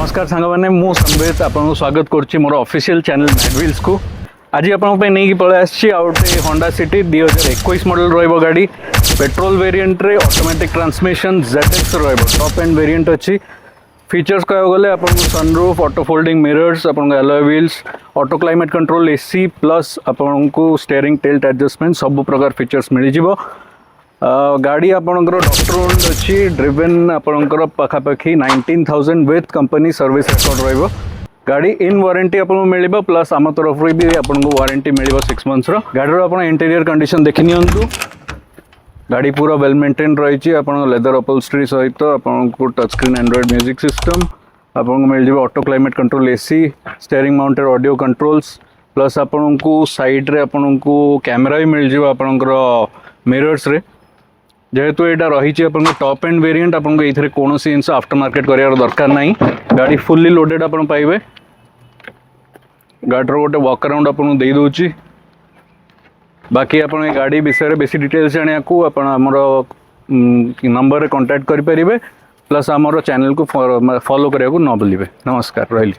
नमस्कार सांग मैंने मु संबित आपको स्वागत करुच्ची मोर ऑफिशियल चैनल मैडविल्स को। आज आपंप नहीं पलि आउटे होंडा सिटी 2021 मॉडल रो गाड़ी पेट्रोल वेरिएंट रे automatic transmission ZX top end variant अच्छी फीचर्स कह गले आपको सनरूफ ऑटो फोल्डिंग मिरर्स आपको alloy wheels auto climate control AC plus आपको स्टीयरिंग टिल्ट एडजस्टमेंट सब प्रकार फीचर्स मिल जाव। गाड़ी आपणकर डॉक्टर ओन्ड अच्छी ड्रिवेन आपणकर पाखापाखि 19,000 विथ कंपनी सर्विस रेकॉर्ड रहिबो। गाड़ी इन वारंटी आपको मिल प्लस आम तरफ भी आपको वारंटी मिल 6 मंथ्स गाड़ी आप इंटीरियर कंडीशन देखि नियंतु। गाड़ी पूरा वेल मेंटेन रही लेदर अपहोल्स्ट्री सहित आपको touch screen Android music system आपको मिल जाए auto climate control AC steering mounted audio controls plus आपको साइड रे आपको कैमेरा भी मिल जाए आपणकर मिरर्स रे जेहेतु यहाँ रही टॉप एंड वेरिएंट आपको ये कौन जिन आफ्टर मार्केट करार दरकार ना। गाड़ी फुल्ली लोडेड आप पाइबे। गाड़ी गोटे वॉक अराउंड आपको दे दूची। बाकी आप गाड़ी विषय बेसी डिटेल्स जाना को आमर नंबर कांटेक्ट करें प्लस आमर चैनल को फॉलो करने को न भूलिए। नमस्कार रही।